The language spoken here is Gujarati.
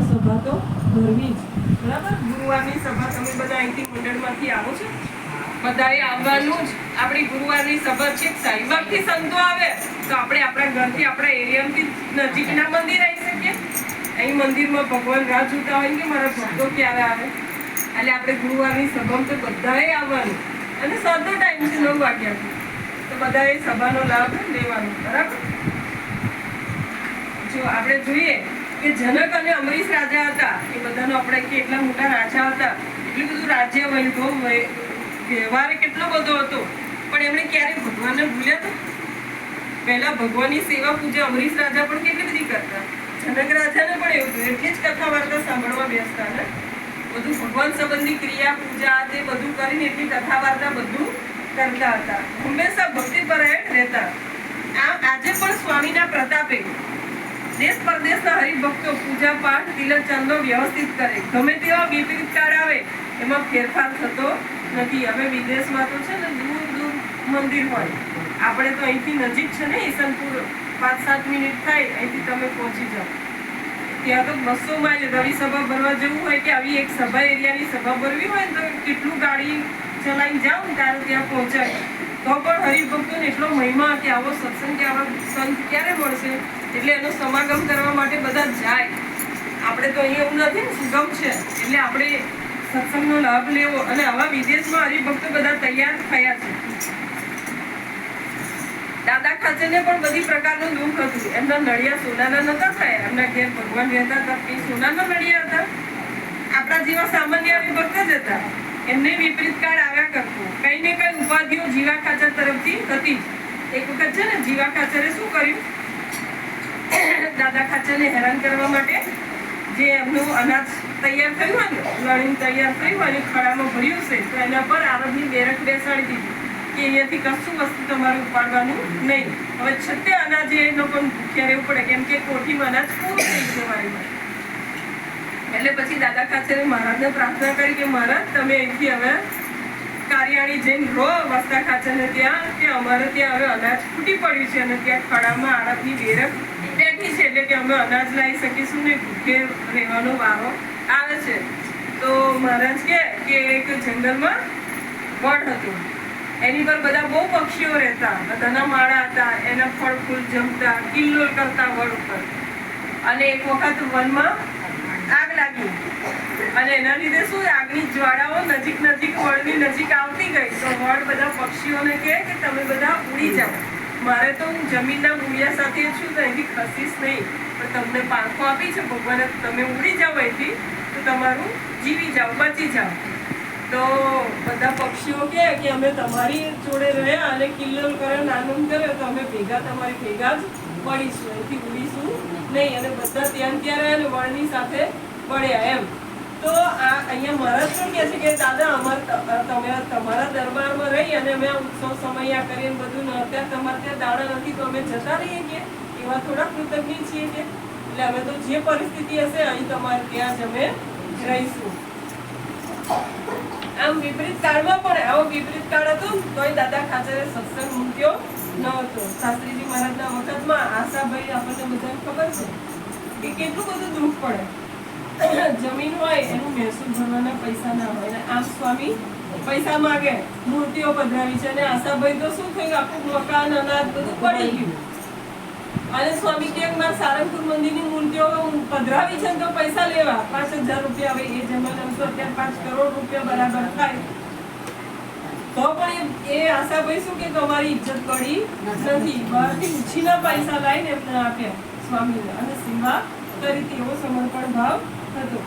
સભા તો ભરવી જ, બરાબર. ગુરુવારની સભા તમે બધા અહીંથી મંડળમાંથી આવો છો, બધાએ આવવાનું જ. આપણી ગુરુવારની સભા છે. સાઈબાગથી સંતો આવે તો આપણે આપણા ઘરથી આપણા એરિયાથી નજીકના મંદિર આવી શકીએ. અહીં મંદિરમાં ભગવાન રાહ જોતા હોય કે મારા ભક્તો ક્યારે આવે. એટલે આપણે ગુરુવારની સભામાં તો બધાએ આવવાનું અને સાદો ટાઈમ છે 9 વાગ્યાથી. તો બધાએ સભાનો લાભ લેવાનો, બરાબર. જો આપણે જોઈએ કે જનક અને અમરીશ રાજા હતા, એ બધાનો આપણે કેટલા મોટા રાજા હતા, એટલું બધું રાજ્ય વૈભવ વ્યવહાર કેટલો બધો હતો, પણ એમણે ક્યારે ભગવાનને ભૂલ્યા હતા? પહેલા ભગવાનની સેવા પૂજા અમરીશ રાજા પણ કેટલી બધી કરતા. જનક રાજાને પણ એવું એટલી જ કથા વાર્તા સાંભળવા બેસતા ને, બધું ભગવાન સંબંધી ક્રિયા પૂજા તે બધું કરીને એટલી કથા વાર્તા બધું કરતા હતા. હંમેશા ભક્તિપરાયણ રહેતા. આજે પણ સ્વામીના પ્રતાપે દેશ પરદેશના હરિભક્તો પૂજા પાઠ તિલક ચાંદલો વ્યવસ્થિત કરે. ગમે તેવા વિપરીત કાળ આવે એમાં ફેરફાર થતો નથી. હવે વિદેશમાં તો છે ને દૂર દૂર મંદિર હોય, આપણે તો અહીંથી નજીક છે ને ઈસનપુર, 5-7 મિનિટ થાય અહીંથી તમે પહોંચી જાઓ. ત્યાં તો 200 માઇલ રવિ સભા ભરવા જવું હોય કે આવી એક સભા એરિયાની સભા ભરવી હોય તો કેટલું ગાડી ચલાવીને જાઓ ને ત્યારે ત્યાં પહોંચાય. તો પણ હરિભક્તોને એટલો મહિમા કે આવો સત્સંગ કે આવા સંત ક્યારે મળશે, એટલે એનો સમાગમ કરવા માટે બધા જાય. આપણે તો અહીંયા એવું નથી ને, સુગમ છે એટલે આપણે સત્સંગનો લાભ લેવો. અને આવા વિદેશમાં હરિભક્તો બધા તૈયાર થયા છે. દાદા ખાચરને પણ બધી પ્રકારનું દુઃખ હતું. એમના નળિયા સોનાના નતા થયા. એમના ઘેર ભગવાન રહેતા હતા એ સોનાના નળિયા હતા. આપણા જેવા સામાન્ય હરિભક્ત જ હતા. એમને વિપરીત કાળ આવ્યા કરતો. કઈ ને કઈ ઉપાધિઓ જીવા ખાચર તરફથી હતી. એક વખત છે ને જીવા ખાચરે શું કર્યું, દાદા ખાચરને હેરાન કરવા માટે જે એમનું અનાજ તૈયાર થયું હોય ને, લણીને તૈયાર થયું હોય ને ખડામાં ભર્યું છે, તો એના પર આરબની બેરક બેસાડી દીધી કે અહીંયાથી કશું વસ્તુ તમારે ઉપાડવાનું નહીં. હવે છતે અનાજ એ લોકો ભૂખ્યા રહેવું પડે, કેમ કે કોઠીમાં અનાજ પૂરું થઈ ગયું મારી માટે. એટલે પછી દાદા ખાચરે મહારાજને પ્રાર્થના કરી કે મહારાજ તમે અહીંથી હવે કારિયાણી જઈને રહો વસ્તા ખાચરને ત્યાં, કે અમારે ત્યાં હવે અનાજ ફૂટી પડ્યું છે અને ત્યાં ખડામાં આરબની બેરક બેઠી છે, એટલે કે અમે અનાજ લાવી શકીશું ને ભૂખે રહેવાનો વારો આવે છે. તો મહારાજ કે એક જંગલમાં વડ હતું, એની પર બધા બહુ પક્ષીઓ રહેતા, બધાના માળા હતા, એના ફળ ફૂલ જમતા, કિલ્લોલ કરતા વડ ઉપર. અને એક વખત વનમાં આગ લાગી અને એના લીધે શું આગની જ્વાળાઓ નજીક વડની નજીક આવતી ગઈ. તો વડ બધા પક્ષીઓને કહે કે તમે બધા ઉડી જાઓ, મારે તો હું જમીનના મૂળિયા સાથે છું તો અહીંથી ખસીશ નહીં, પણ તમને પાંખો આપી છે ભગવાને, તમે ઉડી જાઓ અહીંથી તો તમારું જીવી જાઓ, બચી જાઓ. તો બધા પક્ષીઓ કહે કે અમે તમારી જોડે રહ્યા અને કિલ્લોલ કર્યો, આનંદ કર્યો, તો અમે તમારી ભેગા જ પડીશું, અહીંથી ઉડીશું નહીં. અને બધા ત્યાં રહ્યા અને વળની સાથે પડ્યા એમ. તો અહીંયા મહારાજ પણ કહે છે કે દાદા તમારા દરબારમાં રહી અને અમે ઉત્સવ સમયા કરીને બધું અત્યારે તમારે ત્યાં દાણા નથી તો અમે જતા રહીએ કે એવા થોડા કૃતજ્ઞ છીએ કે, એટલે અમે તો જે પરિસ્થિતિ હશે અહીં તમારે ત્યાં જ અમે રહીશું. આમ વિપરીત કાળમાં પણ આવો વિપરીત કાળ હતો તોય દાદા ખાચરે સત્સંગ મૂક્યો ન હતો. શાસ્ત્રીજી મહારાજના વખતમાં આશાભાઈ આપણને બધાને ખબર છે કે કેટલું બધું દુઃખ પડે. જમીન હોય એનું મહેસૂલ ભરવાના પૈસા ના હોય, અને આમ સ્વામી પૈસા માંગે, મૂર્તિઓ પધરાવી છે, અને આશાભાઈ તો શું થયું આખું મકાન અનાજ બધું પડી ગયું. અને સ્વામી કે સારંગપુર મંદિરની મૂર્તિઓ પધરાવી છે તો પૈસા લેવા 5000 રૂપિયા. હવે એ જમાનામાં તો અત્યારે 5 કરોડ રૂપિયા બરાબર થાય. તો પણ એ આશાભાઈ શું કે તમારી ઇજ્જત પડી નથી, બહારથી ઉછીના પૈસા લાવીને એમને આપ્યા સ્વામીને અને સેવા કરી. એવો સમર્પણ ભાવ હતો.